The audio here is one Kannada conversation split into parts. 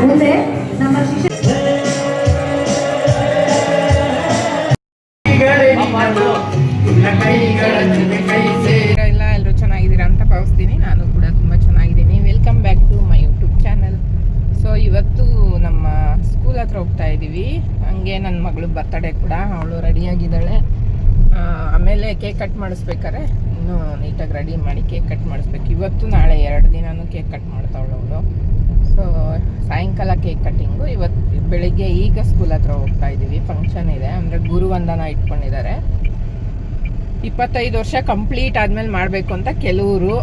ಮುಂದೆ ನಮ್ಮ ಶಿಕ್ಷಕ ಎಲ್ಲ ಎಲ್ಲರೂ ಚೆನ್ನಾಗಿದ್ದೀರಾ ಅಂತ ಭಾವಿಸ್ತೀನಿ. ನಾನು ಕೂಡ ತುಂಬ ಚೆನ್ನಾಗಿದ್ದೀನಿ. Welcome back to my YouTube channel. So ಇವತ್ತು ನಮ್ಮ ಸ್ಕೂಲ್ ಹತ್ರ ಹೋಗ್ತಾ ಇದ್ದೀವಿ. ಹಂಗೆ ನನ್ನ ಮಗಳು ಬರ್ತಡೇ ಕೂಡ, ಅವಳು ರೆಡಿಯಾಗಿದ್ದಾಳೆ. ಆಮೇಲೆ ಕೇಕ್ ಕಟ್ ಮಾಡಿಸ್ಬೇಕಾರೆ ಇನ್ನೂ ನೀಟಾಗಿ ರೆಡಿ ಮಾಡಿ ಕೇಕ್ ಕಟ್ ಮಾಡಿಸ್ಬೇಕು. ಇವತ್ತು ನಾಳೆ 2 ದಿನವೂ ಕೇಕ್ ಕಟ್ ಮಾಡ್ತಾವಳು ಅವಳು. ಸೊ ಸಾಯಂಕಾಲ ಕೇಕ್ ಕಟ್ಟಿಂಗು. ಇವತ್ತು ಬೆಳಿಗ್ಗೆ ಈಗ ಸ್ಕೂಲ್ ಹತ್ರ ಹೋಗ್ತಾ ಇದ್ದೀವಿ. ಫಂಕ್ಷನ್ ಇದೆ, ಅಂದರೆ ಗುರುವಂದನ ಇಟ್ಕೊಂಡಿದ್ದಾರೆ. 25 ವರ್ಷ ಕಂಪ್ಲೀಟ್ ಆದಮೇಲೆ ಮಾಡಬೇಕು ಅಂತ ಕೆಲವರು,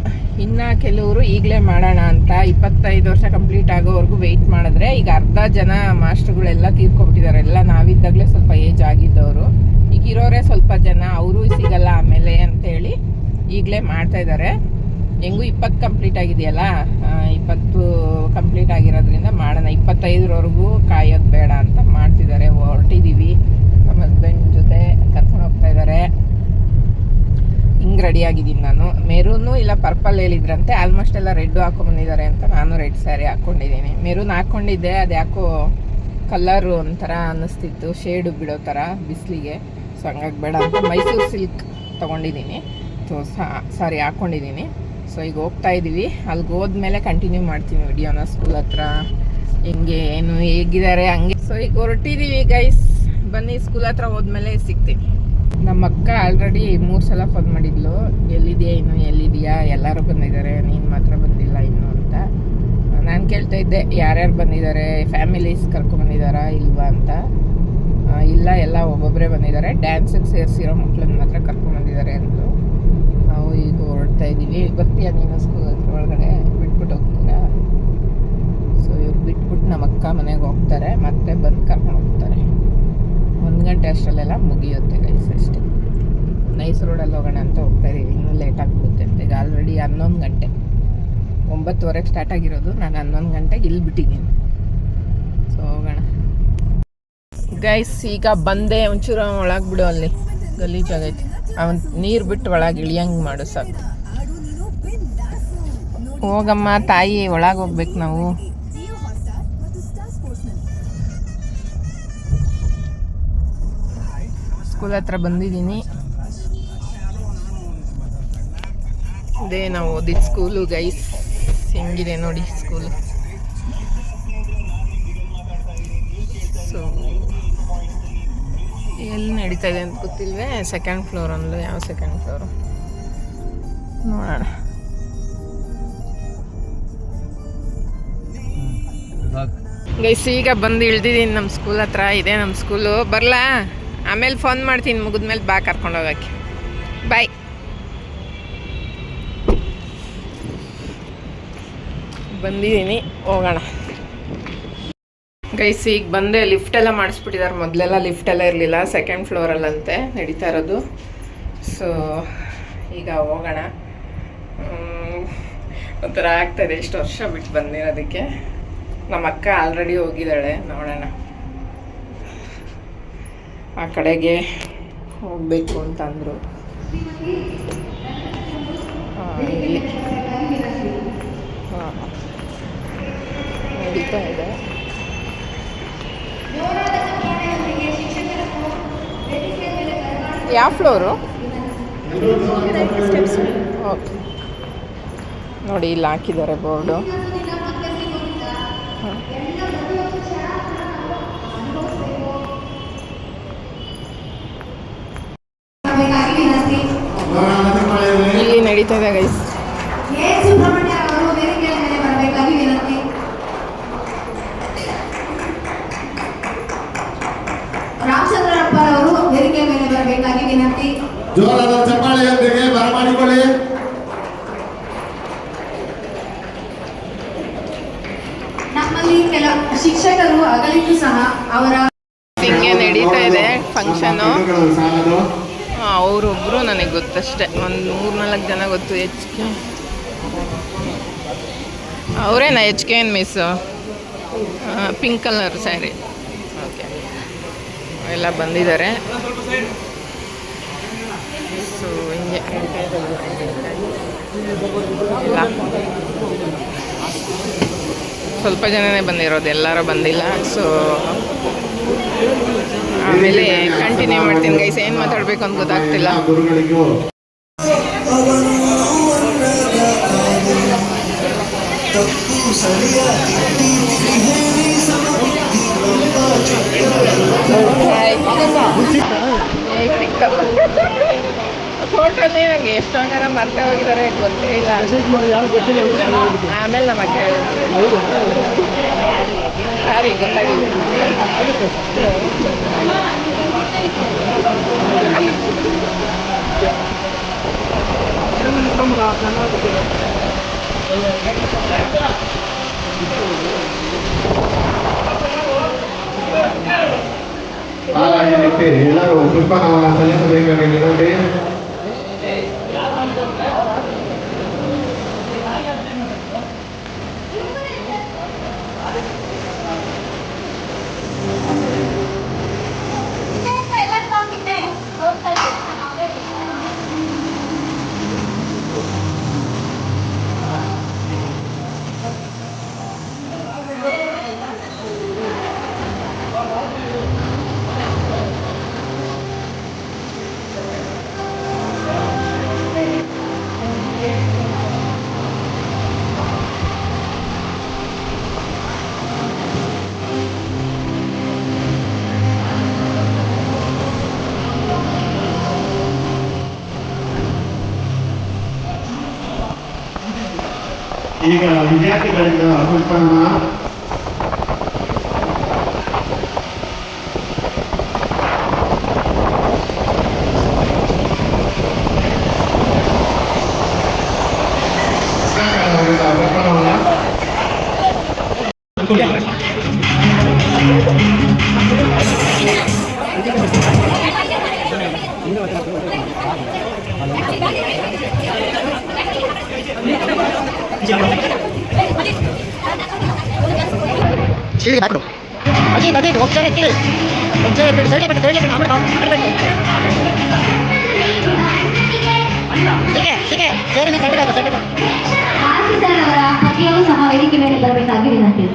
ಇನ್ನು ಕೆಲವರು ಈಗಲೇ ಮಾಡೋಣ ಅಂತ 25 ವರ್ಷ ಕಂಪ್ಲೀಟ್ ಆಗೋವರೆಗೂ ವೆಯ್ಟ್ ಮಾಡಿದ್ರೆ, ಈಗ ಅರ್ಧ ಜನ ಮಾಸ್ಟರ್ಗಳೆಲ್ಲ ತೀರ್ಕೊಬಿಟ್ಟಿದ್ದಾರೆ. ಎಲ್ಲ ನಾವಿದ್ದಾಗಲೇ ಸ್ವಲ್ಪ ಏಜ್ ಆಗಿದ್ದವರು. ಈಗ ಇರೋರೇ ಸ್ವಲ್ಪ ಜನ, ಅವರು ಸಿಗಲ್ಲ ಆಮೇಲೆ ಅಂತೇಳಿ ಈಗಲೇ ಮಾಡ್ತಾಯಿದ್ದಾರೆ. ಹೆಂಗೂ 20 ಕಂಪ್ಲೀಟ್ ಆಗಿದೆಯಲ್ಲ, 20 ಕಂಪ್ಲೀಟ್ ಆಗಿರೋದ್ರಿಂದ ಮಾಡೋಣ, 25ರವರೆಗೂ ಕಾಯೋದು ಬೇಡ ಅಂತ ಮಾಡ್ತಿದ್ದಾರೆ. ಹೊರಟಿದ್ದೀವಿ, ನಮ್ಮ ಹಸ್ಬೆಂಡ್ ಜೊತೆ ಕರ್ಕೊಂಡು ಹೋಗ್ತಾ ಇದ್ದಾರೆ. ಹಿಂಗೆ ರೆಡಿ ಆಗಿದ್ದೀನಿ ನಾನು. ಮೆರೂನು ಇಲ್ಲ ಪರ್ಪಲ್ ಹೇಳಿದ್ರಂತೆ, ಆಲ್ಮೋಸ್ಟ್ ಎಲ್ಲ ರೆಡ್ ಹಾಕೊಂಡ್ಬಂದಿದ್ದಾರೆ ಅಂತ ನಾನು ರೆಡ್ ಸ್ಯಾರಿ ಹಾಕ್ಕೊಂಡಿದ್ದೀನಿ. ಮೆರೂನ್ ಹಾಕ್ಕೊಂಡಿದ್ದೆ, ಅದು ಯಾಕೋ ಕಲರು ಒಂಥರ ಅನ್ನಿಸ್ತಿತ್ತು, ಶೇಡು ಬಿಡೋ ಥರ ಬಿಸಿಲಿಗೆ. ಸೊ ಹಂಗಾಗಿ ಬೇಡ ಅಂತ ಮೈಸೂರು ಸಿಲ್ಕ್ ತೊಗೊಂಡಿದ್ದೀನಿ. ಸಾರಿ ಹಾಕ್ಕೊಂಡಿದ್ದೀನಿ. ಸೊ ಈಗ ಹೋಗ್ತಾ ಇದ್ದೀವಿ. ಅಲ್ಲಿಗೆ ಹೋದ್ಮೇಲೆ ಕಂಟಿನ್ಯೂ ಮಾಡ್ತೀನಿ ವಿಡಿಯೋನ. ಸ್ಕೂಲ್ ಹತ್ರ ಹೆಂಗೆ ಏನು ಹೇಗಿದ್ದಾರೆ ಹಂಗೆ. ಸೊ ಈಗ ಹೊರಟಿದ್ದೀವಿ ಗೈಸ್, ಬನ್ನಿ ಸ್ಕೂಲ್ ಹತ್ರ ಹೋದ್ಮೇಲೆ ಸಿಗ್ತೀನಿ. ನಮ್ಮ ಅಕ್ಕ ಆಲ್ರೆಡಿ 3 ಸಲ ಫೋನ್ ಮಾಡಿದ್ಲು, ಎಲ್ಲಿದೆಯಾ ಇನ್ನು, ಎಲ್ಲಿದೆಯಾ, ಎಲ್ಲರೂ ಬಂದಿದ್ದಾರೆ, ನೀನು ಮಾತ್ರ ಬಂದಿಲ್ಲ ಇನ್ನು ಅಂತ. ನಾನು ಕೇಳ್ತಾ ಇದ್ದೆ ಯಾರ್ಯಾರು ಬಂದಿದ್ದಾರೆ, ಫ್ಯಾಮಿಲೀಸ್ ಕರ್ಕೊಂಡ್ಬಂದಿದ್ದಾರಾ ಇಲ್ವಾ ಅಂತ. ಇಲ್ಲ, ಎಲ್ಲ ಒಬ್ಬೊಬ್ಬರೇ ಬಂದಿದ್ದಾರೆ, ಡ್ಯಾನ್ಸಿಗೆ ಸೇರಿಸಿರೋ ಮಕ್ಕಳನ್ನ ಮಾತ್ರ ಕರ್ಕೊಂಡ್ಬಂದಿದ್ದಾರೆ ಅಂದರು. ನಾವು ಈಗ ಹೊರಡ್ತಾ ಇದ್ದೀವಿ. ಬರ್ತೀಯಾ ನೀನು ಸ್ಕೂಲ್ ಹತ್ರ ಒಳಗಡೆ? ಬಿಟ್ಬಿಟ್ಟು ಹೋಗ್ತೀರಾ? ಸೊ ಇವ್ರು ಬಿಟ್ಬಿಟ್ಟು ನಮ್ಮ ಅಕ್ಕ ಮನೆಗೆ ಹೋಗ್ತಾರೆ, ಮತ್ತೆ ಬಂದು ಕರ್ಕೊಂಡು ಹೋಗ್ತಾರೆ. 1 ಗಂಟೆ ಅಷ್ಟರಲ್ಲೆಲ್ಲ ಮುಗಿಯುತ್ತೆ ಗೈಸ್ ಅಷ್ಟೇ. ನೈಸ್ ರೋಡಲ್ಲಿ ಹೋಗೋಣ ಅಂತ ಹೋಗ್ತಾ ಇದ್ದೀವಿ. ಇನ್ನೂ ಲೇಟ್ ಆಗಿಬಿಡುತ್ತೆ ಅಂತ. ಈಗ ಆಲ್ರೆಡಿ 11 ಗಂಟೆ, 9:15 ಸ್ಟಾರ್ಟ್ ಆಗಿರೋದು. ನಾನು 11 ಗಂಟೆಗೆ ಇಲ್ಲಿ ಬಿಟ್ಟಿದ್ದೀನಿ. ಸೊ ಹೋಗೋಣ ಗೈಸ್. ಈಗ ಬಂದೆ, ಒಂಚೂರು ಒಳಗೆ ಬಿಡು, ಅಲ್ಲಿ ಗಲೀಜಾಗೈತೆ. ಅವನ್ ನೀರು ಬಿಟ್ಟು ಒಳಗೆ ಇಳಿಯಂಗೆ ಮಾಡು ಸಾಕು. ಹೋಗಮ್ಮ ತಾಯಿ, ಒಳಗೆ ಹೋಗ್ಬೇಕು ನಾವು. ಸ್ಕೂಲ್ ಹತ್ರ ಬಂದಿದ್ದೀನಿ. ಇದೇ ನಾವು ಓದಿದ ಸ್ಕೂಲು ಗೈಸ್. ಹೆಂಗಿದೆ ನೋಡಿ ಸ್ಕೂಲು. ಸೊ ಎಲ್ಲಿ ನಡೀತಾ ಇದೆ ಅಂತ ಗೊತ್ತಿಲ್ವೇ. 2nd ಫ್ಲೋರ್ ಅಂದ್ಲು. ಯಾವ 2nd ಫ್ಲೋರು ನೋಡೋಣ. ಗೈಸ್ ಈಗ ಬಂದು ಇಳ್ದಿದ್ದೀನಿ ನಮ್ಮ ಸ್ಕೂಲ್ ಹತ್ರ. ಇದೆ ನಮ್ಮ ಸ್ಕೂಲು. ಬರಲಾ? ಆಮೇಲೆ ಫೋನ್ ಮಾಡ್ತೀನಿ, ಮುಗಿದ್ಮೇಲೆ ಬಾ ಕರ್ಕೊಂಡು ಹೋಗೋಕ್ಕೆ. ಬಾಯ್. ಬಂದಿದ್ದೀನಿ, ಹೋಗೋಣ ಗೈಸ್. ಈಗ ಬಂದೆ, ಲಿಫ್ಟೆಲ್ಲ ಮಾಡಿಸ್ಬಿಟ್ಟಿದ್ದಾರೆ. ಮೊದಲೆಲ್ಲ ಲಿಫ್ಟೆಲ್ಲ ಇರಲಿಲ್ಲ, 2nd ಫ್ಲೋರಲ್ಲಂತೆ ನಡೀತಾ ಇರೋದು. ಸೊ ಈಗ ಹೋಗೋಣ. ಒಂಥರ ಆಗ್ತಾಯಿದೆ, ಎಷ್ಟು ವರ್ಷ ಬಿಟ್ಟು ಬಂದಿರೋದಕ್ಕೆ. ನಮ್ಮ ಅಕ್ಕ ಆಲ್ರೆಡಿ ಹೋಗಿದ್ದಾಳೆ, ನೋಡೋಣ. ಆ ಕಡೆಗೆ ಹೋಗಬೇಕು ಅಂತ ಅಂದರು. ಇಲ್ಲಿ ನಡೀತಾ ಇದೆ. ಯಾವ ಫ್ಲೋರು? ಓಕೆ, ನೋಡಿ ಇಲ್ಲಿ ಹಾಕಿದ್ದಾರೆ ಬೋರ್ಡು. ಇಲ್ಲಿ ನಡೀತಾ ಇದೆ ಗೈಸ್. ರಾಮಚಂದ್ರಪ್ಪರವರು ವೇದಿಕೆ ಮೇಲೆ ಬರಬೇಕಾಗಿ ವಿನಂತಿ. ಜೋರಾದ ಚಪ್ಪಾಳೆಯೊಂದಿಗೆ ಬರಮಾಡಿಕೊಳ್ಳಿ. ನಮ್ಮಲ್ಲಿ ಕೆಲ ಶಿಕ್ಷಕರು ಅಗಲಿದ್ದು ಸಹ ಅವರ ಹಿಂಗೆ ನಡೀತಾ ಇದೆ ಫಂಕ್ಷನು. ಅವರೊಬ್ಬರು ನನಗೆ ಗೊತ್ತಷ್ಟೇ, ಒಂದು 3-4 ಜನ ಗೊತ್ತು. HK ಅವರೇನಾ? HK miss, pink colour sari. Okay, ಎಲ್ಲ ಬಂದಿದ್ದಾರೆ. ಸೊ ಹಿಂಗೆ ಎಲ್ಲ ಸ್ವಲ್ಪ ಜನನೇ ಬಂದಿರೋದು, ಎಲ್ಲರೂ ಬಂದಿಲ್ಲ. ಸೊ ಆಮೇಲೆ ಕಂಟಿನ್ಯೂ ಮಾಡ್ತೀನಿ ಗೈಸ್. ಏನು ಮಾತಾಡಬೇಕು ಅಂತ ಗೊತ್ತಾಗ್ತಿಲ್ಲ. ಗುರುಗಳಿಗೂ ಫೋಟೋನೇ ನನಗೆ ಎಷ್ಟೊಂದು ಜನ ಮರ್ತೇ ಹೋಗಿದ್ದಾರೆ ಗೊತ್ತೇ ಇಲ್ಲ. ಆಮೇಲೆ ನಮ್ಮ ಅಕ್ಕ ಸಾರಿ ಗೊತ್ತಾಗಿಲ್ಲ. ಹಾಗಾಗಿ ಎಲ್ಲರೂ ಪುಷ್ಪ ಸಲ್ಲಿಸಬೇಕಾಗಿ ನೋಡಿ. ಈಗ ವಿದ್ಯಾರ್ಥಿಗಳಿಂದ ಪುಷ್ಪನ 시계 밖으로. 어디 옥상에 길. 옥상에 설계부터 아무도 시계 세르면 설계부터. ಆಶಿಸರವರ ಪತಿಯೂ ಸಹ ವೇದಿಕೆ ಮೇಲೆ ಬರಬೇಕಾಗಿ ವಿನಂತಿ.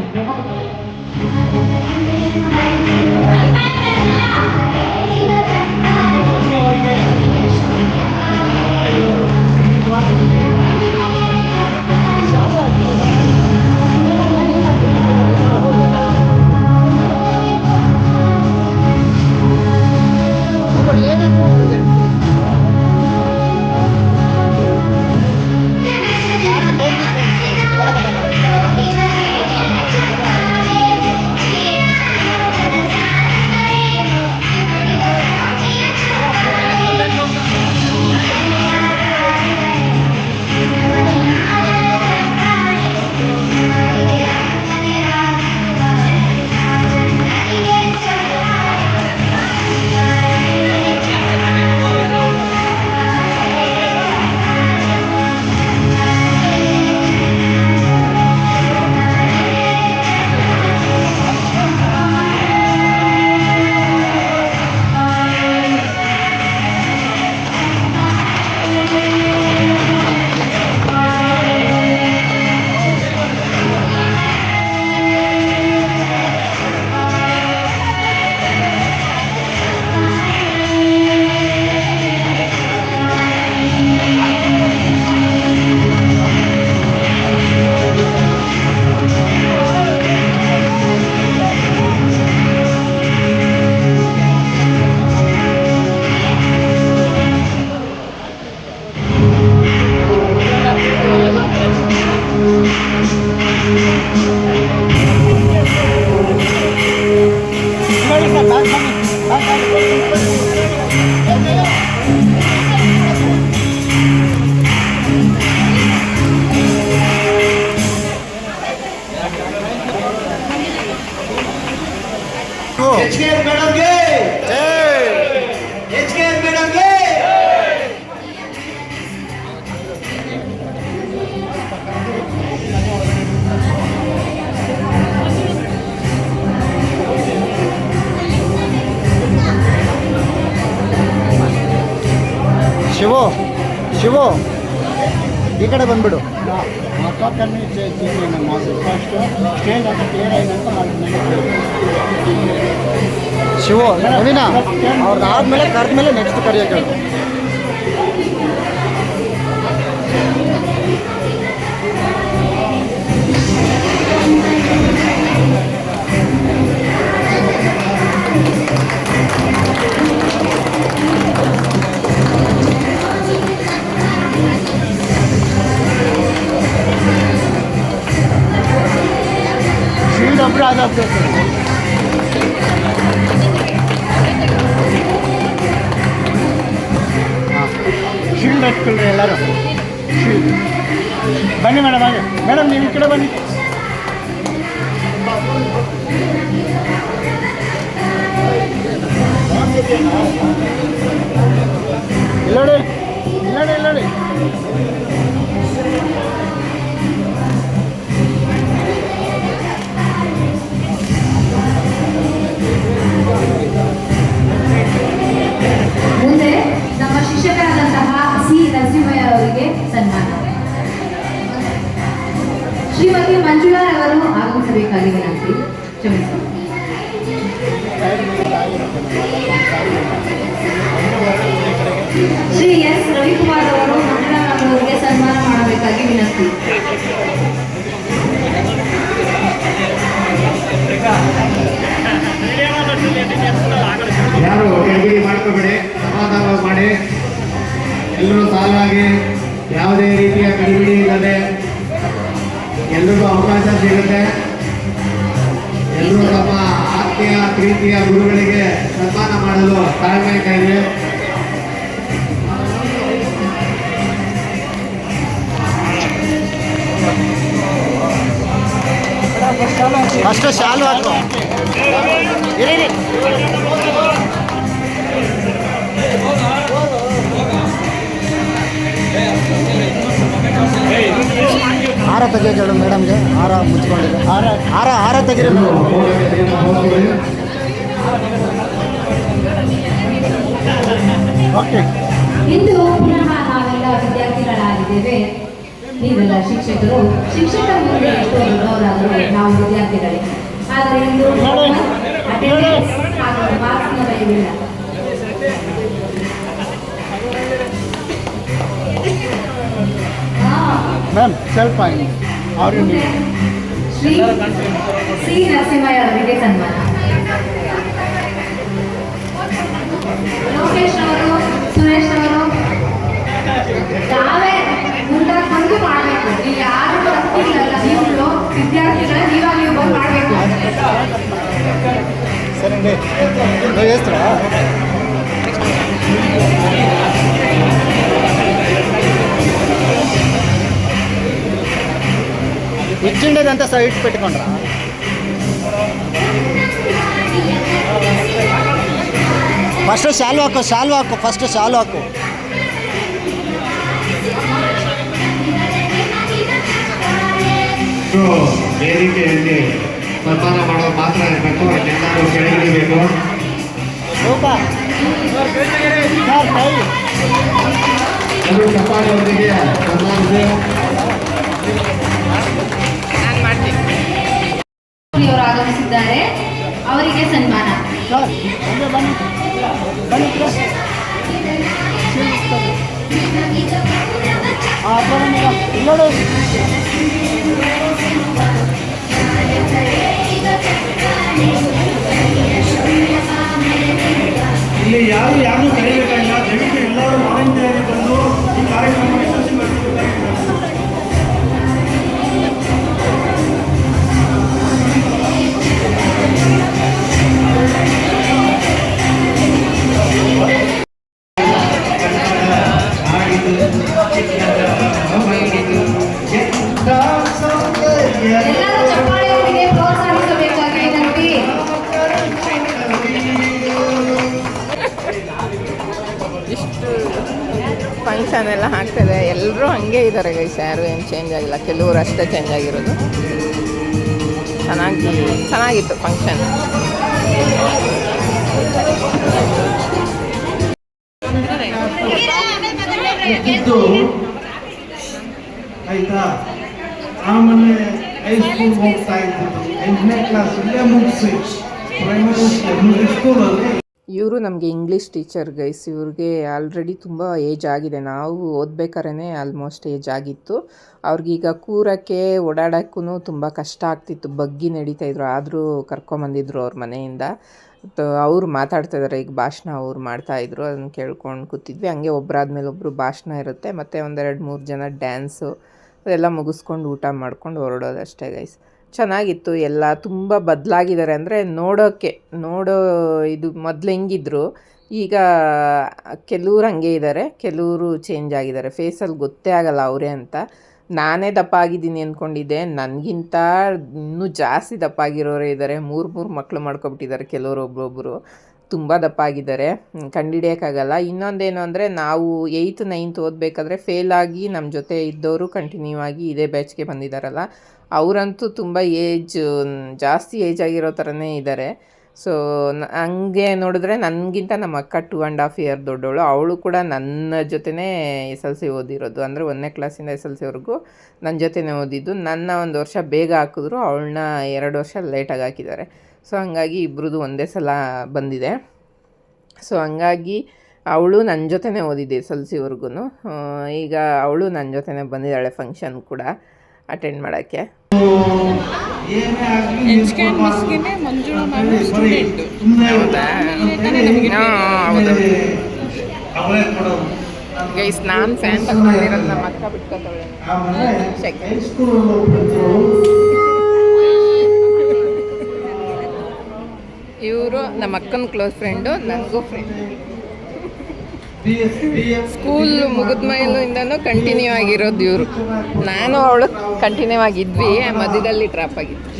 HKS ಮೇಡಮ್ಗೆ HKS ಮೇಡಮ್ಗೆ ಶಿವು ಈ ಕಡೆ ಬಂದ್ಬಿಡು. ಶಿವು ನವೀನ ಅವ್ರದ್ದು ಆದಮೇಲೆ ಕರೆದ್ಮೇಲೆ ನೆಕ್ಸ್ಟ್ ಕರೆಯೋಕೆ ಹೇಳು. ಶೀಲ್ಡ್ ಒಬ್ಬರು ಆದಾಗ್ತದೆ ಶೀಲ್ಡ್ ಹಚ್ಕೊಳ್ರಿ ಎಲ್ಲರೂ. ಶೀಲ್ಡ್ ಬನ್ನಿ ಮೇಡಮ್, ಹಾಗೆ ಮೇಡಮ್ ನೀವು ಈ ಕಡೆ ಬನ್ನಿ. ಇಲ್ಲೋಡಿ ಇಲ್ಲೋಡಿ ಇಲ್ಲೋಡಿ. ಮುಂದೆ ನಮ್ಮ ಶಿಕ್ಷಕರಾದಂತಹ ಸಿ ನರಸಿಂಹಯ್ಯ ಅವರಿಗೆ ಸನ್ಮಾನ. ಶ್ರೀಮತಿ ಮಂಜುಳಾರವರು ಆಗಮಿಸಬೇಕಾಗಿ ವಿನಂತಿ. ಕ್ಷಮಿಸಿ. ಶ್ರೀ ಎಸ್ ರವಿಕುಮಾರ್ ಅವರು ಮಂಜುಳಾರವರಿಗೆ ಸನ್ಮಾನ ಮಾಡಬೇಕಾಗಿ ವಿನಂತಿ. ಯಾರು ಕೆಳಗಿರಿ ಮಾಡ್ಕೋಬೇಡಿ, ಸಮಾಧಾನ ಮಾಡಿ ಎಲ್ಲರೂ ಸಾಲಾಗಿ ಯಾವುದೇ ರೀತಿಯ ಗಡಿಬಿಡಿ ಇಲ್ಲದೆ ಎಲ್ರಿಗೂ ಅವಕಾಶ ಸಿಗುತ್ತೆ. ಎಲ್ಲರೂ ತಮ್ಮ ಆತ್ಮೀಯ ಪ್ರೀತಿಯ ಗುರುಗಳಿಗೆ ಸನ್ಮಾನ ಮಾಡಲು ತಾಳ್ಮೆಯಿಂದ ಇದೆ. ಫಸ್ಟ್ ಶಾಲು ಹಾಕು. ಇರಿ ಹಾರ ತೆಗಿಯೋಕೆ ಹೇಳು ಮೇಡಮ್ಗೆ. ಹಾರ ಮುಚ್ಕೊಂಡಿದೆ. ಹಾರ ತೆಗಿರಿ. ಓಕೆ. ಇಂದು ಪುನಃ ನಾವೆಲ್ಲ ವಿದ್ಯಾರ್ಥಿಗಳಾಗಿದ್ದೇವೆ. ನೀವೆಲ್ಲ ಶಿಕ್ಷಕರು. ಶಿಕ್ಷಕರ ಮುಂದೆ ಎಷ್ಟೋ ದೊಡ್ಡವರಾದರೂ ನಾವು ವಿದ್ಯಾರ್ಥಿಗಳೇ. ಆದರೆ ಇಂದು ಅಟೆಂಡೆನ್ಸ್ ಹಾಗೂ ಮಾರ್ಕ್ಸ್ನ ಭಯವಿಲ್ಲ. ಮ್ಯಾಮ್ ಸ್ವಲ್ಪ ಅವರು ಶ್ರೀ ಸಿ ನರಸಿಂಹಯ್ಯ ಅವರಿಗೆ ಸನ್ಮಾನ. ಲೋಕೇಶ್ ಅವರು, ಸುರೇಶ್ ಅವರು ತಾವೇ ಮುಂದಾಕೊಂಡು ಮಾಡಬೇಕು. ನೀವು ಯಾರು ಬರ್ತಿಲ್ಲ, ನೀವು ವಿದ್ಯಾರ್ಥಿಗಳ ನೀವಾಗ ನೀವು ಬಂದು ಮಾಡಬೇಕು. ಸರಿ ಹೆಸ್ರಾ ಇಚ್ಚಿಂಡದಂತ ಸೈಟ್ ಪೆಟ್ಕೊಂಡ್ರ ಫಸ್ಟ್ ಶಾಲು ಹಾಕು ಫಸ್ಟ್ ಶಾಲು ಹಾಕು. ವೇದಿಕೆಯಲ್ಲಿ ಸನ್ಮಾನ ಮಾಡೋದು ಮಾತ್ರ ಇರಬೇಕು, ಎಲ್ಲರೂ ಕೆಳಗಿಳಿಬೇಕು. ಎಲ್ಲರೂ ಚಪ್ಪಾಳೆಯೊಂದಿಗೆ ಸನ್ಮಾನಿಸಿ. ನಾನು ಮಾಡ್ತೀನಿ. ಅವರು ಆಗಮಿಸಿದ್ದಾರೆ, ಅವರಿಗೆ ಸನ್ಮಾನ. ಇಲ್ಲಿ ಯಾರು ಕರೀಬೇಕಾಗಿಲ್ಲ. ದಯವಿಟ್ಟು ಎಲ್ಲರೂ ವಾಲಂಟಿಯರ್ ಬಂದು ಈ ಕಾರ್ಯಕ್ರಮ ಯಶಸ್ವಿಗೊಳಿಸಬೇಕಾಗಿದೆ. ಎಲ್ಲರೂ ಚಪ್ಪಾಳೆಯೊಂದಿಗೆ ಪ್ರೋತ್ಸಾಹಿಸಬೇಕಾಗಿ ವಿನಂತಿ. ಇಷ್ಟು ಫಂಕ್ಷನ್ ಎಲ್ಲ ಆಗ್ತದೆ. ಎಲ್ಲರೂ ಹಂಗೆ ಇದ್ದಾರೆ ಗೈಸ್, ಯಾರು ಏನು ಚೇಂಜ್ ಆಗಿಲ್ಲ. ಕೆಲವರು ಅಷ್ಟೇ ಚೇಂಜ್ ಆಗಿರೋದು. ಚೆನ್ನಾಗಿತ್ತು ಫಂಕ್ಷನ್. ಆಯ್ತಾ. ಆಮೇಲೆ ಹೈಸ್ಕೂಲ್ ಹೋಗ್ತಾ ಇದ್ದಿದ್ದು 8ನೇ ಕ್ಲಾಸ್ ಇಲ್ಲೇ ಮುಗಿಸಿ ಪ್ರೈಮರಿ ಸ್ಕೂಲಲ್ಲಿ. ಇವರು ನಮಗೆ ಇಂಗ್ಲೀಷ್ ಟೀಚರ್ ಗೈಸ್. ಇವ್ರಿಗೆ ಆಲ್ರೆಡಿ ತುಂಬ ಏಜ್ ಆಗಿದೆ. ನಾವು ಓದ್ಬೇಕಾದ್ರೆ ಆಲ್ಮೋಸ್ಟ್ ಏಜ್ ಆಗಿತ್ತು. ಅವ್ರಿಗೀಗ ಕೂರಕ್ಕೆ ಓಡಾಡೋಕ್ಕೂ ತುಂಬ ಕಷ್ಟ ಆಗ್ತಿತ್ತು. ಬಗ್ಗಿ ನಡೀತಾಯಿದ್ರು. ಆದರೂ ಕರ್ಕೊಂಬಂದಿದ್ರು ಅವ್ರ ಮನೆಯಿಂದ. ಅವ್ರು ಮಾತಾಡ್ತಾಯಿದ್ದಾರೆ, ಈಗ ಭಾಷಣ ಅವ್ರು ಮಾಡ್ತಾಯಿದ್ರು. ಅದನ್ನು ಕೇಳ್ಕೊಂಡು ಕೂತಿದ್ವಿ. ಹಂಗೆ ಒಬ್ಬರಾದ್ಮೇಲೆ ಒಬ್ಬರು ಭಾಷಣ ಇರುತ್ತೆ, ಮತ್ತು 1-2-3 ಜನ ಡ್ಯಾನ್ಸು ಅದೆಲ್ಲ ಮುಗಿಸ್ಕೊಂಡು ಊಟ ಮಾಡ್ಕೊಂಡು ಹೊರಡೋದು ಅಷ್ಟೇ ಗೈಸ್. ಚೆನ್ನಾಗಿತ್ತು ಎಲ್ಲ. ತುಂಬ ಬದಲಾಗಿದ್ದಾರೆ ಅಂದರೆ ನೋಡೋ ಇದು ಮೊದಲು ಹೆಂಗಿದ್ರು ಈಗ ಕೆಲವ್ರು ಹಂಗೆ ಇದ್ದಾರೆ, ಕೆಲವರು ಚೇಂಜ್ ಆಗಿದ್ದಾರೆ. ಫೇಸಲ್ಲಿ ಗೊತ್ತೇ ಆಗಲ್ಲ ಅವರೇ ಅಂತ. ನಾನೇ ದಪ್ಪ ಆಗಿದ್ದೀನಿ ಅಂದ್ಕೊಂಡಿದ್ದೆ, ನನಗಿಂತ ಇನ್ನೂ ಜಾಸ್ತಿ ದಪ್ಪ ಆಗಿರೋರೇ ಇದ್ದಾರೆ. 3 ಮಕ್ಕಳು ಮಾಡ್ಕೊಬಿಟ್ಟಿದ್ದಾರೆ ಕೆಲವರು. ಒಬ್ಬೊಬ್ಬರು ತುಂಬ ದಪ್ಪ ಆಗಿದ್ದಾರೆ, ಕಂಡುಹಿಡಿಯೋಕ್ಕಾಗಲ್ಲ. ಇನ್ನೊಂದೇನು ಅಂದರೆ ನಾವು 8th 9th ಓದಬೇಕಾದ್ರೆ ಫೇಲಾಗಿ ನಮ್ಮ ಜೊತೆ ಇದ್ದವರು ಕಂಟಿನ್ಯೂ ಆಗಿ ಇದೇ ಬ್ಯಾಚ್ಗೆ ಬಂದಿದ್ದಾರಲ್ಲ, ಅವರಂತೂ ತುಂಬ ಜಾಸ್ತಿ ಏಜ್ ಆಗಿರೋ ಥರನೇ ಇದ್ದಾರೆ. ಸೊ ಹಂಗೆ ನೋಡಿದ್ರೆ ನನಗಿಂತ ನಮ್ಮ ಅಕ್ಕ 2.5 year ದೊಡ್ಡವಳು. ಅವಳು ಕೂಡ ನನ್ನ ಜೊತೆನೇ SLC ಓದಿರೋದು. ಅಂದರೆ 1ನೇ ಕ್ಲಾಸಿಂದ SLCವರೆಗೂ ನನ್ನ ಜೊತೆನೇ ಓದಿದ್ದು. ನನ್ನ 1 ವರ್ಷ ಬೇಗ ಹಾಕಿದ್ರು, ಅವಳನ್ನ 2 ವರ್ಷ ಲೇಟಾಗಿ ಹಾಕಿದ್ದಾರೆ. ಸೊ ಹಂಗಾಗಿ ಇಬ್ರದ್ದು ಒಂದೇ ಸಲ ಬಂದಿದೆ. ಸೊ ಹಂಗಾಗಿ ಅವಳು ನನ್ನ ಜೊತೆನೇ ಓದಿದ್ದೆ SLCವರೆಗೂ. ಈಗ ಅವಳು ನನ್ನ ಜೊತೆನೇ ಬಂದಿದ್ದಾಳೆ ಫಂಕ್ಷನ್ ಕೂಡ ಅಟೆಂಡ್ ಮಾಡೋಕ್ಕೆ. ಗೈಸ್, ನಾನು ಫ್ಯಾನ್ ತಗೊಂಡಿರೋದು ನಮ್ಮ ಅಕ್ಕ ಬಿಟ್ಕೊತಾಳೆ. ಇವರು ನಮ್ಮ ಅಕ್ಕನ ಕ್ಲೋಸ್ ಫ್ರೆಂಡು, ನನಗೂ ಫ್ರೆಂಡ್. ಸ್ಕೂಲ್ ಮುಗಿದ್ಮೇಲಿಂದನೂ ಕಂಟಿನ್ಯೂ ಆಗಿರೋದು ಇವರು. ನಾನು ಅವಳು ಕಂಟಿನ್ಯೂ ಆಗಿದ್ವಿ, ಮಧ್ಯದಲ್ಲಿ ಡ್ರಾಪ್ ಆಗಿದ್ವಿ.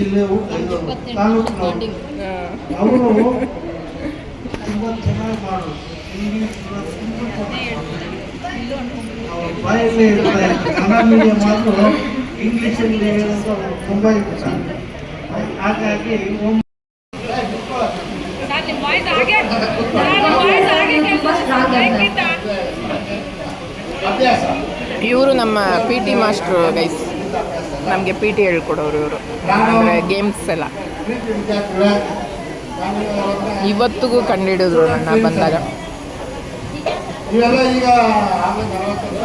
ಹಾಗಾಗಿ ಇವರು ನಮ್ಮ PT ಮಾಸ್ಟ್ರು ಗೈಸ್. ನಮಗೆ PT ಹೇಳ್ಕೊಡೋರು ಇವರು, ಅಂದರೆ ಗೇಮ್ಸ್ ಎಲ್ಲ. ಇವತ್ತಿಗೂ ಕಂಡುಹಿಡಿದ್ರು ನನ್ನ ಬಂದಾಗ. ಇವೆಲ್ಲ ಈಗ ಆಮೇಲೆ 40 ವರ್ಷ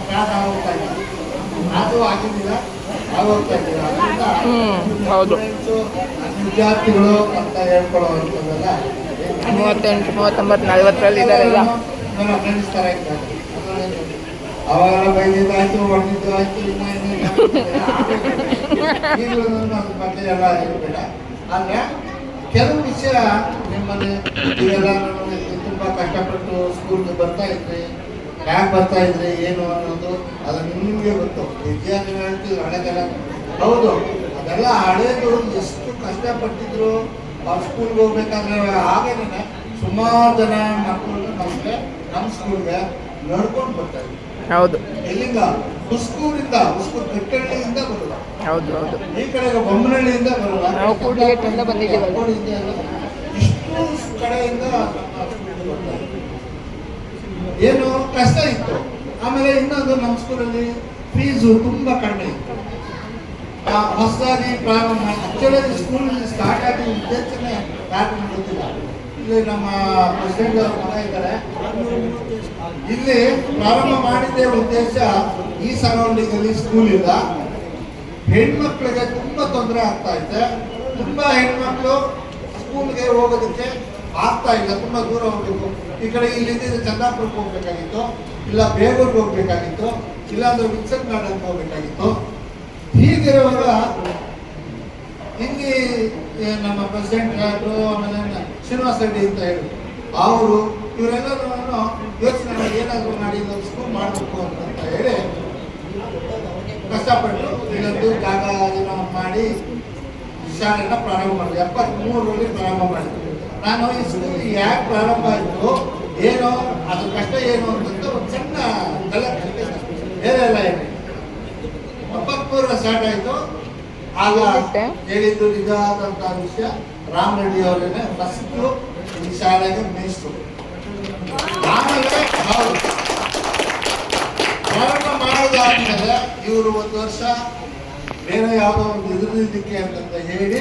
ಕ್ಲಾಸ್ ಆಗಿದ್ದಿಲ್ಲ, ಆಗೋಗ್ತಾ ಇದ್ದೀರ. ಹೌದು, ವಿದ್ಯಾರ್ಥಿಗಳು ಅಂತ ಹೇಳ್ಕೊಳ್ಳೋ ಅಂಥದ್ದೆಲ್ಲ 38, 39, 40 ಇದ್ದಾರೆಲ್ಲ. ನನ್ನ ಫ್ರೆಂಡ್ಸ್ ಥರ ಇದ್ದಾರೆ. ಅವಾಗೆಲ್ಲ ಬೈದಿದ್ದು ಆಯಿತು, ಹೊಡೆದಿದ್ದು ಆಯಿತು, ಈಗಲೂ ನಮ್ಮ ಬಗ್ಗೆ ಎಲ್ಲ ಇರಬೇಡ. ಆದರೆ ಕೆಲವು ವಿಷಯ ನಿಮ್ಮಲ್ಲಿ ಈಗೆಲ್ಲ ತುಂಬ ಕಷ್ಟಪಟ್ಟು ಸ್ಕೂಲ್ಗೆ ಬರ್ತಾ ಇದ್ರಿ, ಯಾಕೆ ಬರ್ತಾ ಇದ್ರಿ ಏನು ಅನ್ನೋದು ಅದು ನಿಮಗೆ ಗೊತ್ತು. ವಿದ್ಯಾರ್ಥಿಗಳು ಹೇಳ್ತಿದ್ರು ಹಳೆದೆಲ್ಲ ಹೌದು, ಅದೆಲ್ಲ ಹಳೇದು. ಎಷ್ಟು ಕಷ್ಟಪಟ್ಟಿದ್ರು ಅವ್ರು ಸ್ಕೂಲ್ಗೆ ಹೋಗ್ಬೇಕಾದ್ರೆ. ಹಾಗೇನೆ ಸುಮಾರು ಜನ ಮಕ್ಕಳು ನಮ್ಮ ಸ್ಕೂಲ್ಗೆ ನಡ್ಕೊಂಡು ಬರ್ತಾ ಇದ್ರು. ಹೌದು, ಎಲ್ಲಿಂದ? ಹುಸ್ಕೂರಿಂದ, ಕಟ್ಟಳ್ಳಿಯಿಂದ ಬರಲ್ಲ. ಹೌದು ಹೌದು. ಈ ಕಡೆಗೆ ಬೊಮ್ಮನಹಳ್ಳಿಯಿಂದ ಬರಲ್ಲ, ನಾವು ಕೂಡ್ಲಿಗೆಟ್ಟಿಂದ ಬಂದಿದ್ದೀವಲ್ಲ. ಇಷ್ಟು ಕಡೆಯಿಂದ ಬರ್ತಾ ಇದ್ರು. ಏನು ಕಷ್ಟ ಇತ್ತು. ಆಮೇಲೆ ಇನ್ನೊಂದು, ನಮ್ಮ ಸ್ಕೂಲಲ್ಲಿ ಫೀಸು ತುಂಬ ಕಡಿಮೆ ಇತ್ತು. ಹೊಸದಾಗಿ ಪ್ರಾರಂಭ ಆಕ್ಚುಲಿ ಸ್ಕೂಲ್ ಸ್ಟಾರ್ಟ್ ಆಗಿ ಉದ್ದೇಶನೇ ಯಾರು ಗೊತ್ತಿಲ್ಲ. ಇಲ್ಲಿ ನಮ್ಮ ಪ್ರೆಸಿಡೆಂಟ್ ಅವ್ರ ಮಗ ಇದ್ದಾರೆ. ಇಲ್ಲಿ ಪ್ರಾರಂಭ ಮಾಡಿದ್ದೇ ಉದ್ದೇಶ, ಈ ಸರೌಂಡಿಂಗ್ ಅಲ್ಲಿ ಸ್ಕೂಲ್ ಇಲ್ಲ, ಹೆಣ್ಮಕ್ಳಿಗೆ ತುಂಬಾ ತೊಂದರೆ ಆಗ್ತಾ ಇದೆ. ತುಂಬಾ ಹೆಣ್ಮಕ್ಳು ಸ್ಕೂಲ್ಗೆ ಹೋಗೋದಕ್ಕೆ ಆಗ್ತಾ ಇಲ್ಲ, ತುಂಬಾ ದೂರ ಹೋಗ್ಬೇಕು. ಈ ಕಡೆ ಇಲ್ಲಿಂದ ಚಂದಾಪುರಕ್ಕೆ ಹೋಗ್ಬೇಕಾಗಿತ್ತು, ಇಲ್ಲ ಬೇಗೂರ್ಗೆ ಹೋಗ್ಬೇಕಾಗಿತ್ತು, ಇಲ್ಲಾಂದ್ರೆ ವಿಲ್ಸನ್ ಗಾರ್ಡನ್ಗೆ ಹೋಗ್ಬೇಕಾಗಿತ್ತು. ಹೀಗಿರುವಾಗ ಹಿಂಗೆ ನಮ್ಮ ಪ್ರೆಸಿಡೆಂಟ್ ಆದರು, ಆಮೇಲೆ ಶ್ರೀನಿವಾಸ ರೆಡ್ಡಿ ಅಂತ ಹೇಳಿ ಅವರು ಇವರೆಲ್ಲರೂ ಯೋಚನೆ ಮಾಡಿ ಏನಾದರೂ ಮಾಡಿ ಸ್ಕೂಲ್ ಮಾಡಬೇಕು ಅಂತ ಹೇಳಿ ಕಷ್ಟಪಟ್ಟು ಇಲ್ಲೊಂದು ಜಾಗ ಮಾಡಿ ಶಾಲೆನ ಪ್ರಾರಂಭ ಮಾಡಿದೆ. 73ರಲ್ಲಿ ಪ್ರಾರಂಭ ಮಾಡಿದ್ವಿ. ನಾನು ಈ ಸ್ಕೂಲ್ ಯಾಕೆ ಪ್ರಾರಂಭ ಆಯಿತು, ಏನೋ ಅದು ಕಷ್ಟ ಏನು ಅಂತ ಒಂದು ಸಣ್ಣ ಬೇರೆ ಎಲ್ಲ ಏನು 73 ಸ್ಟಾರ್ಟ್ ಆಯಿತು. ಆಗ ಹೇಳಿದ್ದು ನಿಜ ಆದಂಥ ವಿಷಯ, ರಾಮ್ ರೆಡ್ಡಿ ಅವರೇನೆ ಫಸ್ಟ್ ಈ ಶಾಲೆಗೆ ಮೇಷ್ಟ್ರು. ಆಮೇಲೆ ಪ್ರಾರಂಭ ಮಾಡೋದಾದ್ಮೇಲೆ ಇವರು ಒಂದು ವರ್ಷ ಬೇರೆ ಯಾವುದೋ ಒಂದು ಇದಕ್ಕೆ ಅಂತಂತ ಹೇಳಿ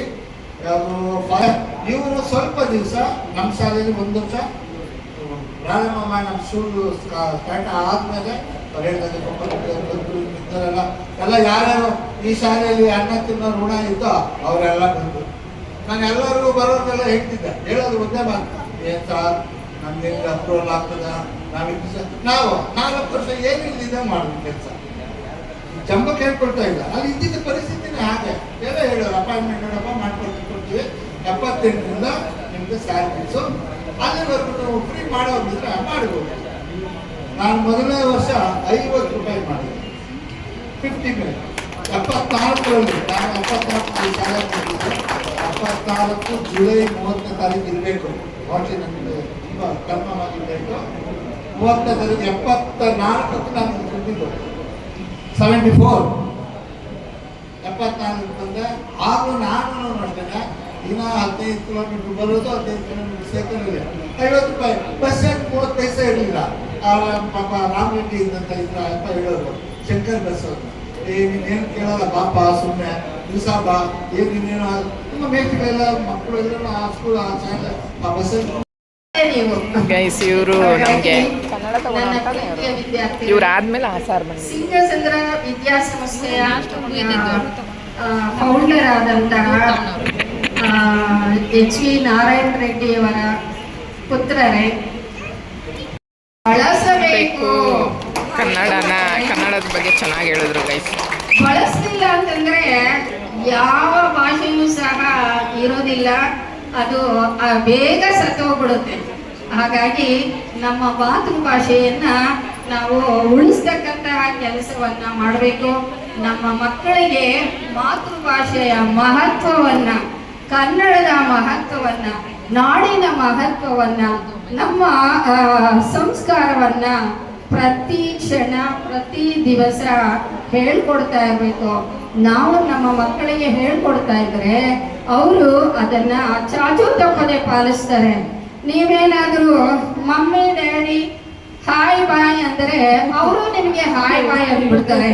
ಇವರು ಸ್ವಲ್ಪ ದಿವಸ ನಮ್ಮ ಶಾಲೆಯಲ್ಲಿ ಒಂದು ವರ್ಷ ಪ್ರಾರಂಭ ಮಾಡಿ ನಮ್ಮ ಸ್ಕೂಲ್ ಸ್ಟಾರ್ಟ್ ಆದ್ಮೇಲೆ ಇದ್ದಾರಲ್ಲ ಎಲ್ಲ ಯಾರ್ಯಾರು ಈ ಶಾಲೆಯಲ್ಲಿ ಅನ್ನ ತಿನ್ನೋ ಋಣ ಇದ್ದೋ ಅವರೆಲ್ಲ ಬಂದರು. ನಾನು ಎಲ್ಲರಿಗೂ ಬರೋದೆಲ್ಲ ಹೇಳ್ತಿದ್ದೆ, ಹೇಳೋದು ಒಂದೇ ಮಾತು, ಏನ್ ಸಾರ್ ನಮ್ಗೆ ಅಪ್ರೂವಲ್ ಆಗ್ತದ, ನಾವು 4 ವರ್ಷ ಏನಿಲ್ಲದೆ ಮಾಡಿದ್ವಿ ಕೆಲಸ, ಜಂಬ ಕೇಳ್ಕೊಳ್ತಾ ಇಲ್ಲ. ಅಲ್ಲಿ ಇದ್ದಿದ್ದ ಪರಿಸ್ಥಿತಿನೇ ಹಾಗೆ ಎಲ್ಲ ಹೇಳೋರು, ಅಪಾಯಿಂಟ್ಮೆಂಟ್ ನೋಡಪ್ಪ ಮಾಡ್ಕೊಳ್ತೀವಿ, 78ರಿಂದ ನಿಮ್ಗೆ ಸ್ಯಾಲ್ರೀಸು, ಅಲ್ಲಿವರೆಗೂ ನಾವು ಫ್ರೀ ಮಾಡೋದಿದ್ರೆ ಮಾಡ್ಬೋದು. ನಾನು ಮೊದಲನೇ ವರ್ಷ 50 ರೂಪಾಯಿ ಮಾಡಿದೆ, 50 ಮೇಲೆ 74ರಲ್ಲಿ ನಾನು 74 ಶಾಲೆ ಕೊಟ್ಟಿದ್ದೆ. 74 ಜುಲೈ 30ನೇ ತಾರೀಕು ಇರಬೇಕು, ವಾಟಿ ನನಗೆ ತುಂಬ ಕನ್ಫರ್ಮ್ ಆಗಿರಬೇಕು. 30ನೇ ತಾರೀಕು 74ಕ್ಕೂ ನಾನು ಕೊಟ್ಟಿದ್ದು 74 74 ಬಂದೆ. ಆಗಲೂ ನಾನು ಅಷ್ಟೇ, ದಿನ 15 ಕಿಲೋಮೀಟರ್ ಬರೋದು, 15 ಕಿಲೋಮೀಟರ್ ಸೈಕಲಲ್ಲಿ 50 ರೂಪಾಯಿ. ಬಸ್ 30 ಪೈಸೆ ಇರಲಿಲ್ಲ. ಪಾಪ ರಾಮರೆಡ್ಡಿ ಇದ್ದಂತ ಇದ್ರ ಅಪ್ಪ ಹೇಳೋರು, ಶಂಕರ್ ಬಸ್ ಅವರು, ನೀನೇನು ಕೇಳಲ್ಲ ಬಾಪ, ಸುಮ್ಮನೆ ದಿವಸ ಬಾ, ನೀನೇನು ನಿಮ್ಮ ಮೇಟಿಗೆಲ್ಲ ಮಕ್ಕಳೆಲ್ಲ ಆ ಸ್ಕೂಲ್ ಆ ಶಾಲೆ ಆ ಬಸ್ಸಲ್ಲಿ. ಗೈಸ್ ಇವರು ನಮಗೆ ಇವ್ರು ಆದ್ಮೇಲೆ ಆಸಾರ್ ಬಂದಿದೆ. ಸಿಂಗಚಂದ್ರ ವಿದ್ಯಾಸಂಸ್ಥೆಯ ಫೌಂಡರ್ ಆದಂತಹ ಎಚ್ ವಿ ನಾರಾಯಣ ರೆಡ್ಡಿಯವರ ಪುತ್ರರೇ, ಬಳಸಬೇಕು. ಕನ್ನಡದ ಬಗ್ಗೆ ಚೆನ್ನಾಗಿ ಹೇಳಿದ್ರು ಗೈಸ್. ಬಳಸಲಿಲ್ಲ ಅಂತಂದ್ರೆ ಯಾವ ಭಾಷೆಯೂ ಸಹ ಇರೋದಿಲ್ಲ, ಅದು ಬೇಗ ಸತ್ತೋಗ್ಬಿಡುತ್ತೆ. ಹಾಗಾಗಿ ನಮ್ಮ ಮಾತೃಭಾಷೆಯನ್ನ ನಾವು ಉಳಿಸ್ತಕ್ಕಂತಹ ಕೆಲಸವನ್ನ ಮಾಡಬೇಕು. ನಮ್ಮ ಮಕ್ಕಳಿಗೆ ಮಾತೃಭಾಷೆಯ ಮಹತ್ವವನ್ನ, ಕನ್ನಡದ ಮಹತ್ವವನ್ನ, ನಾಡಿನ ಮಹತ್ವವನ್ನ, ನಮ್ಮ ಸಂಸ್ಕಾರವನ್ನ ಪ್ರತಿ ಕ್ಷಣ ಪ್ರತಿ ದಿವಸ ಹೇಳ್ಕೊಡ್ತಾ ಇರಬೇಕು. ನಾವು ನಮ್ಮ ಮಕ್ಕಳಿಗೆ ಹೇಳ್ಕೊಡ್ತಾ ಇದ್ರೆ ಅವರು ಅದನ್ನ ಚಾಚು ತಪ್ಪದೆ ಪಾಲಿಸ್ತಾರೆ. ನೀವೇನಾದರೂ ಮಮ್ಮಿ ಡ್ಯಾಡಿ ಹಾಯ್ ಬಾಯ್ ಅಂದರೆ ಅವರು ನಿಮಗೆ ಹಾಯ್ ಬಾಯ್ ಅಂದ್ಬಿಡ್ತಾರೆ.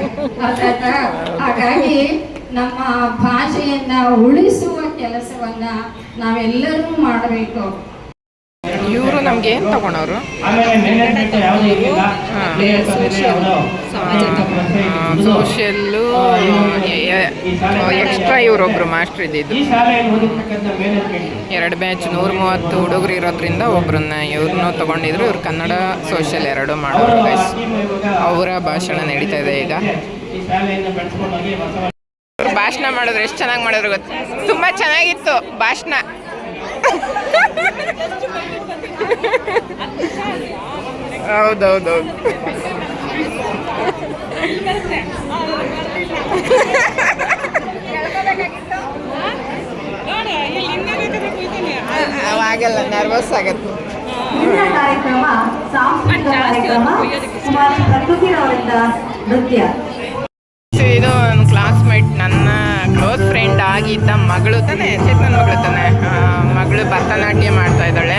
ಹಾಗಾಗಿ ನಮ್ಮ ಭಾಷೆಯನ್ನ ಉಳಿಸುವ ಕೆಲಸವನ್ನ ನಾವೆಲ್ಲರೂ ಮಾಡಬೇಕು. ಇವರು ನಮ್ಗೆ ಏನ್ ತಗೊಂಡವ್ರು? ಸೋಷಿಯಲ್ಲು ಎಕ್ಸ್ಟ್ರಾ ಇವ್ರೊಬ್ರು ಮಾಸ್ಟರ್ ಇದ್ದಿದ್ದು. 2 ಬ್ಯಾಚ್ 130 ಹುಡುಗರು ಇರೋದ್ರಿಂದ ಒಬ್ರನ್ನ ಇವ್ರನ್ನೂ ತಗೊಂಡಿದ್ರು. ಇವ್ರು ಕನ್ನಡ ಸೋಷಿಯಲ್ 2 ಮಾಡೋರು ಗೈಸ್. ಅವರ ಭಾಷಣ ನಡೀತಾ ಇದೆ ಈಗ. ಭಾಷಣ ಮಾಡಿದ್ರು, ಎಷ್ಟು ಚೆನ್ನಾಗಿ ಮಾಡಿದ್ರು ಗೊತ್ತು, ತುಂಬಾ ಚೆನ್ನಾಗಿತ್ತು ಭಾಷಣ. ಹೌದೌದೌದು. ಅವಾಗೆಲ್ಲ ನರ್ವಸ್ ಆಗತ್ತೆ. ಕಾರ್ಯಕ್ರಮ ಸಾಂಸ್ಕೃತಿಕ ಕಾರ್ಯಕ್ರಮ ಪ್ರಕೃತಿಯವರಿಂದ ನೃತ್ಯ. ಇದು ನನ್ನ ಕ್ಲಾಸ್ಮೇಟ್, ನನ್ನ ಕ್ಲೋಸ್ ಫ್ರೆಂಡ್ ಆಗಿದ್ದ ಮಗಳು ತಾನೆ, ಚೇತನ್ ಮಗಳು ತಾನೆ, ಮಗಳು ಭರತನಾಟ್ಯ ಮಾಡ್ತಾ ಇದ್ದಾಳೆ.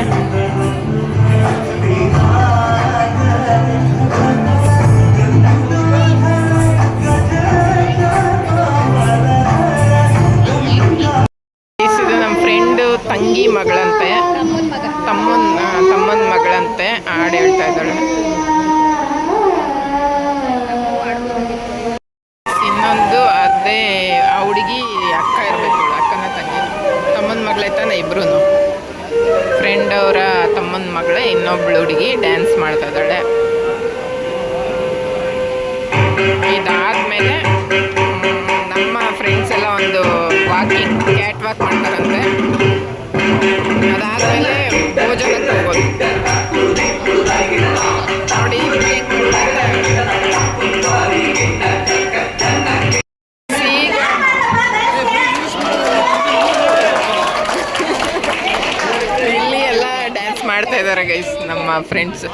ಇದು ನಮ್ಮ ಫ್ರೆಂಡು ತಂಗಿ ಮಗಳಂತೆ, ತಮ್ಮನ ಮಗಳಂತೆ, ಹಾಡು ಹೇಳ್ತಾ ಇದ್ದಾಳೆ. ಇನ್ನೊಂದು ಅದೇ ಆ ಹುಡುಗಿ ಅಕ್ಕ ಇರಬೇಕು, ಅಕ್ಕನ ತಂಗಿ, ತಮ್ಮನ ಮಗಳೈತಾನೆ. ಇಬ್ರು ಫ್ರೆಂಡ್ ಅವರ ತಮ್ಮನ ಮಗಳೇ ಇನ್ನೊಬ್ಳು ಹುಡುಗಿ ಡ್ಯಾನ್ಸ್ ಮಾಡ್ತಾ ಇದ್ದಾಳೆ. ಇದಾದ್ಮೇಲೆ ನಮ್ಮ ಫ್ರೆಂಡ್ಸ್ ಎಲ್ಲ ಒಂದು ವಾಕಿಂಗ್, ಕ್ಯಾಟ್ ವಾಕ್ ಮಾಡ್ತಾರಂತೆ. ಅದಾದ್ಮೇಲೆ ಭೋಜನಕ್ಕೆ ಹೋಗೋದು. ನೋಡಿ ಇಲ್ಲಿ ಎಲ್ಲ ಡ್ಯಾನ್ಸ್ ಮಾಡ್ತಾ ಇದ್ದಾರೆ ಗೈಸ್ ನಮ್ಮ ಫ್ರೆಂಡ್ಸ್.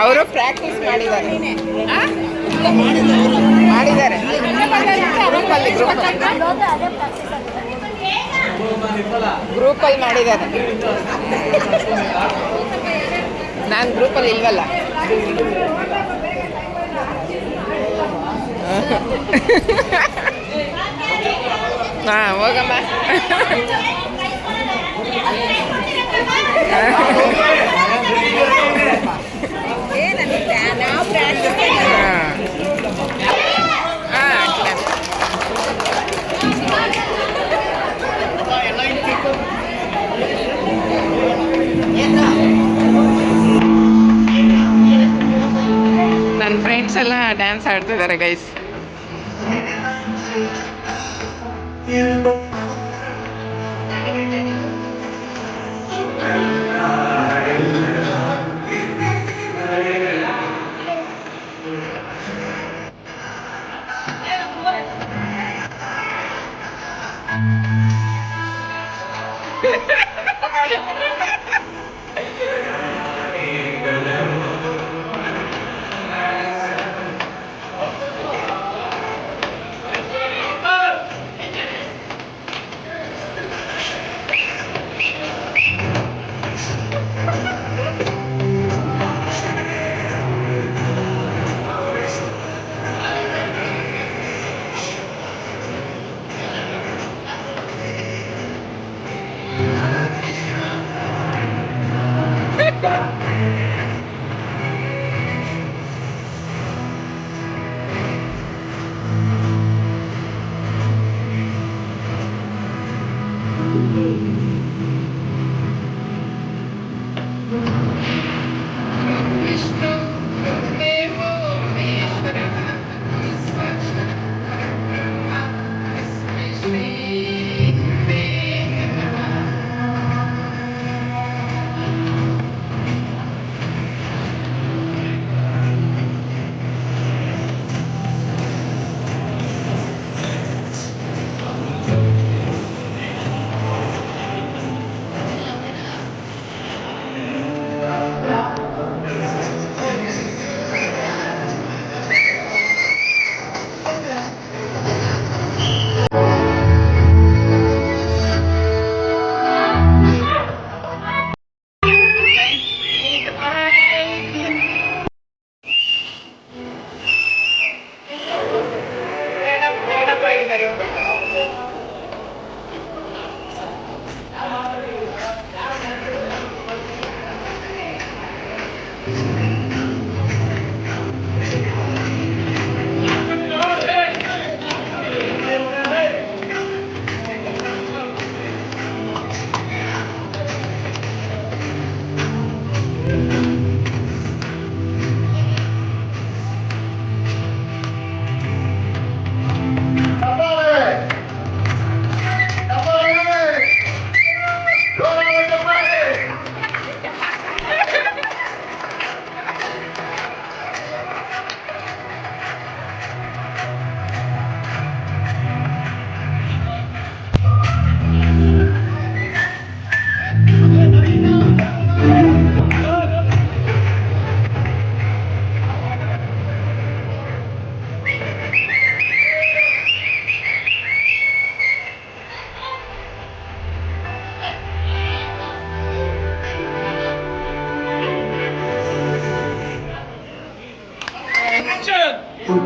ಅವರು ಪ್ರಾಕ್ಟೀಸ್ ಮಾಡಿದ್ದಾರೆ ಗ್ರೂಪಲ್ಲಿ ಮಾಡಿದ್ದಾರೆ. ನಾನು ಗ್ರೂಪಲ್ಲಿ ಇಲ್ವಲ್ಲ. ಹಾ ಹೋಗಮ್ಮ. ನನ್ನ ಫ್ರೆಂಡ್ಸ್ ಎಲ್ಲ ಡ್ಯಾನ್ಸ್ ಆಡ್ತಿದ್ದಾರೆ ಗೈಸ್.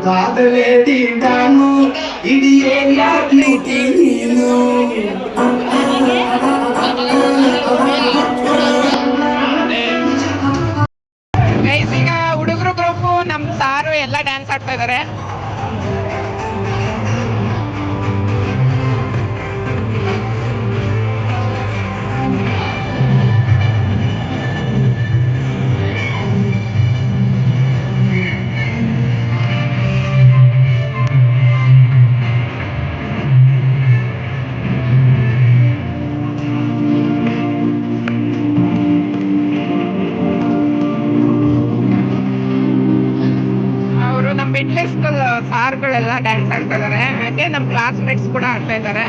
ಕಾದಲೇ ತಿಂದಾನು ಇಡೀ ಏರಿಯಾಗಿ ನೀನು ಗೈಸ್ ಈಗ ಹುಡುಗರು ಗ್ರೂಪು ನಮ್ಮ ಸಾರು ಎಲ್ಲ ಡ್ಯಾನ್ಸ್ ಆಡ್ತಾ ಇದ್ದಾರೆ. ಮಿಡ್ಲ್ ಸ್ಕೂಲ್ ಸಾರ್ಗಳೆಲ್ಲ ಡ್ಯಾನ್ಸ್ ಆಡ್ತಾ ಇದ್ದಾರೆ. ಹಾಗೆ ನಮ್ಮ ಕ್ಲಾಸ್ಮೇಟ್ಸ್ ಕೂಡ ಆಡ್ತಾ ಇದ್ದಾರೆ.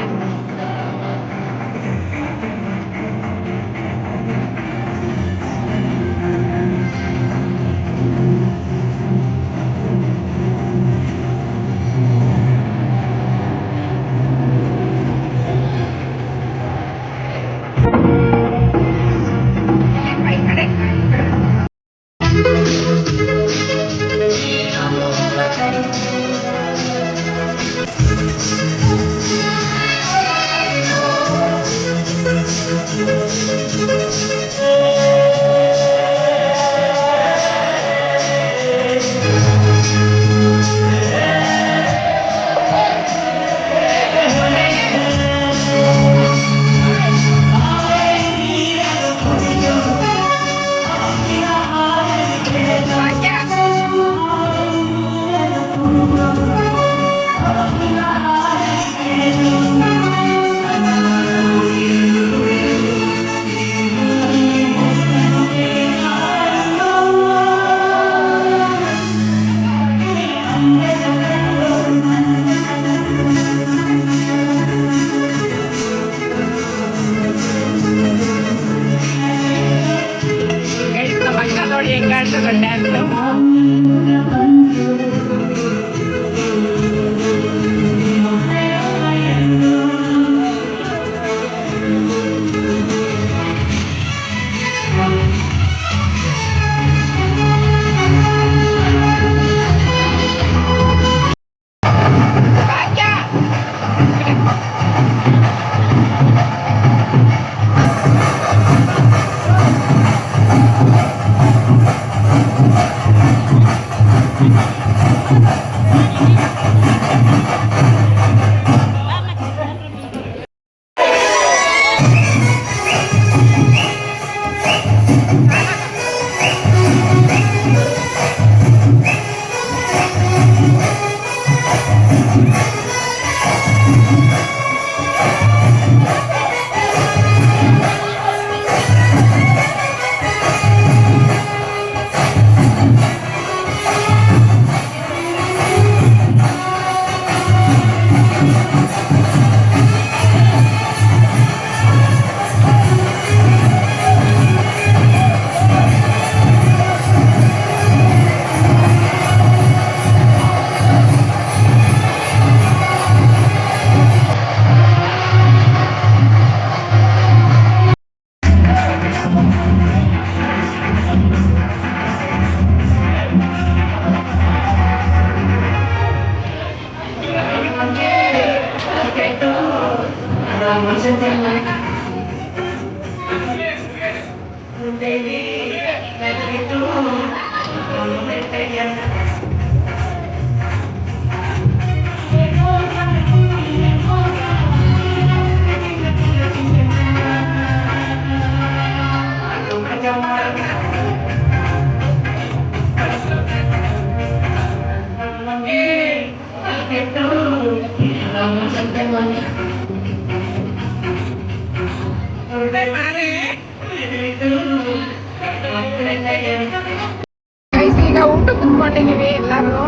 ಗೈಸ್ ಈಗ ಊಟ ಕುತ್ಕೊಂಡಿದೀವಿ ಎಲ್ಲರೂ.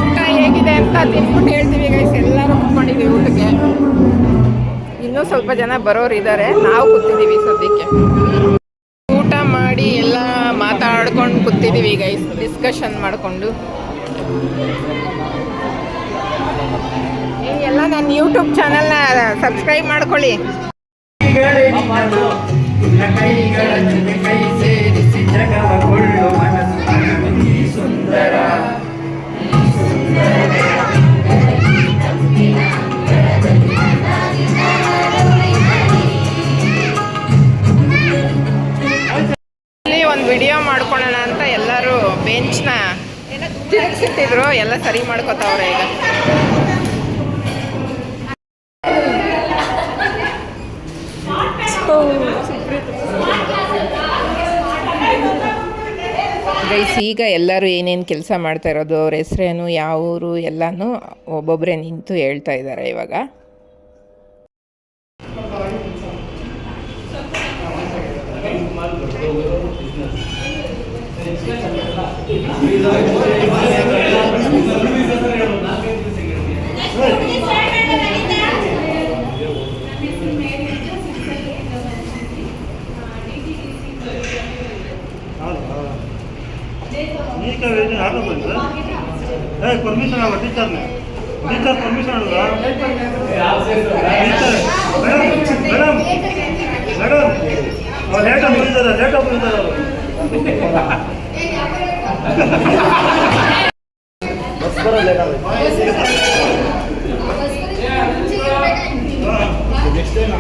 ಊಟ ಹೇಗಿದೆ ಅಂತ ತಿನ್ಬಿಟ್ಟು ಹೇಳ್ತೀವಿ ಗೈಸ್. ಎಲ್ಲರೂ ಕುತ್ಕೊಂಡಿದೀವಿ ಊಟಕ್ಕೆ. ಇನ್ನೂ ಸ್ವಲ್ಪ ಜನ ಬರೋರು ಇದ್ದಾರೆ, ನಾವು ಕೂತಿದ್ದೀವಿ ಸದ್ಯಕ್ಕೆ. ಊಟ ಮಾಡಿ ಎಲ್ಲ ಮಾತಾಡ್ಕೊಂಡು ಕೂತಿದ್ದೀವಿ ಗೈಸ್, ಡಿಸ್ಕಷನ್ ಮಾಡಿಕೊಂಡು. ಎಲ್ಲ ನನ್ನ ಯೂಟ್ಯೂಬ್ ಚಾನಲ್ನ ಸಬ್ಸ್ಕ್ರೈಬ್ ಮಾಡ್ಕೊಳ್ಳಿ. ಕೈಗಳ ಜೊತೆ ಕೈ ಸೇರಿಸಿ ಜಗವ ಕೊಳ್ಳು ಮನಸ್ಸು ಸುಂದರ ಒಂದು ವಿಡಿಯೋ ಮಾಡ್ಕೊಳ್ಳೋಣ ಅಂತ ಎಲ್ಲರೂ ಬೆಂಚ್ನ ತಿರುಗಿಸಿಟ್ಟಿದ್ರು, ಎಲ್ಲ ಸರಿ ಮಾಡ್ಕೋತಾವ್ರೆ ಈಗ. ಗೈಸ್ ಈಗ ಎಲ್ಲರೂ ಏನೇನು ಕೆಲಸ ಮಾಡ್ತಾ ಇರೋದು, ಅವ್ರ ಹೆಸ್ರೇನು, ಯಾವ ಊರು ಎಲ್ಲನೂ ಒಬ್ಬೊಬ್ಬರೇ ನಿಂತು ಹೇಳ್ತಾ ಇದ್ದಾರೆ ಇವಾಗ. परमिशन आवा टीचर ने टीचर परमिशन होगा मैडम मैडम और लेट ऑफ बस पर लेट नेक्स्ट डे ना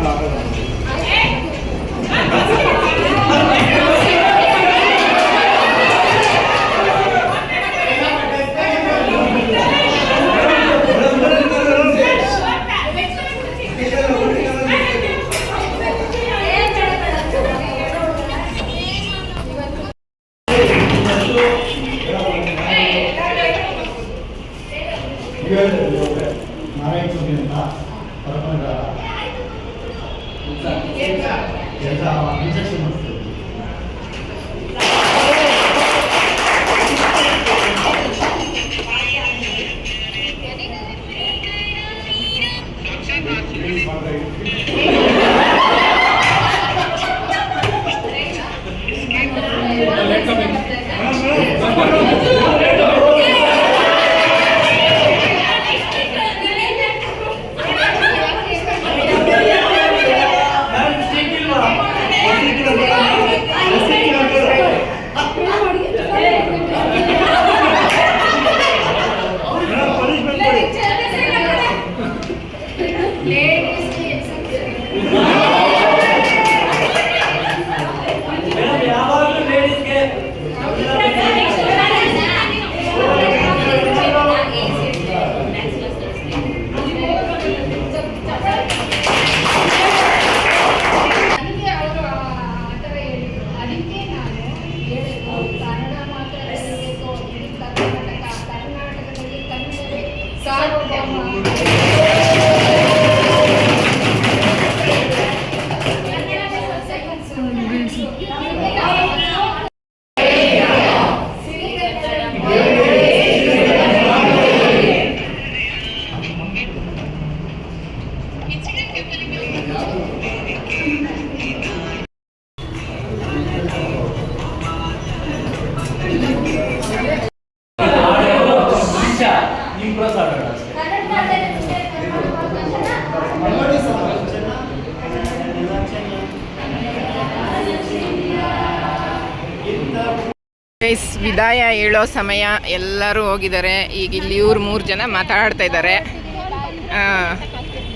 ವಿದಾಯ ಹೇಳೋ ಸಮಯ, ಎಲ್ಲರೂ ಹೋಗಿದ್ದಾರೆ. ಈಗ ಇಲ್ಲಿ ಇವ್ರು 3 ಜನ ಮಾತಾಡ್ತಾ ಇದ್ದಾರೆ.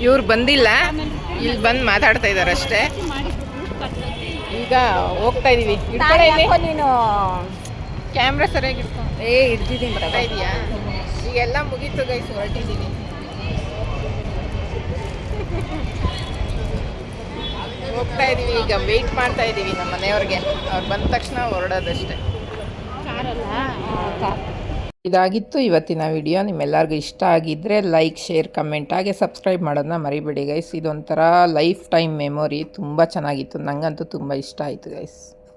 ಇವ್ರು ಬಂದಿಲ್ಲ, ಇಲ್ಲಿ ಬಂದು ಮಾತಾಡ್ತಾ ಇದ್ದಾರೆ ಅಷ್ಟೇ. ಈಗ ಹೋಗ್ತಾ ಇದೀವಿ. ನೀನು ಕ್ಯಾಮ್ರಾ ಸರಿಯಾಗಿ ಹಿಡ್ದಿದ್ದೀನಿ ಬರ್ತಾ ಇದೆಯಾ? ಈಗೆಲ್ಲ ಮುಗೀತು ಗೈಸ್, ಹೊರಟಿದ್ದೀನಿ. ಹೋಗ್ತಾ ಇದೀವಿ ಈಗ, ವೆಯ್ಟ್ ಮಾಡ್ತಾ ಇದ್ದೀವಿ ನಮ್ಮ ಮನೆಯವ್ರಿಗೆ. ಅವ್ರು ಬಂದ ತಕ್ಷಣ ಹೊರಡೋದಷ್ಟೇ. ಇದಾಗಿತ್ತು ಇವತ್ತಿನ ವಿಡಿಯೋ. ನಿಮ್ಮೆಲ್ಲರಿಗೂ ಇಷ್ಟ ಆಗಿದ್ದರೆ ಲೈಕ್, ಶೇರ್, ಕಮೆಂಟ್ ಹಾಗೆ ಸಬ್ಸ್ಕ್ರೈಬ್ ಮಾಡೋದನ್ನ ಮರಿಬೇಡಿ ಗೈಸ್. ಇದೊಂಥರ ಲೈಫ್ ಟೈಮ್ ಮೆಮೊರಿ. ತುಂಬ ಚೆನ್ನಾಗಿತ್ತು, ನನಗಂತೂ ತುಂಬ ಇಷ್ಟ ಆಯಿತು ಗೈಸ್.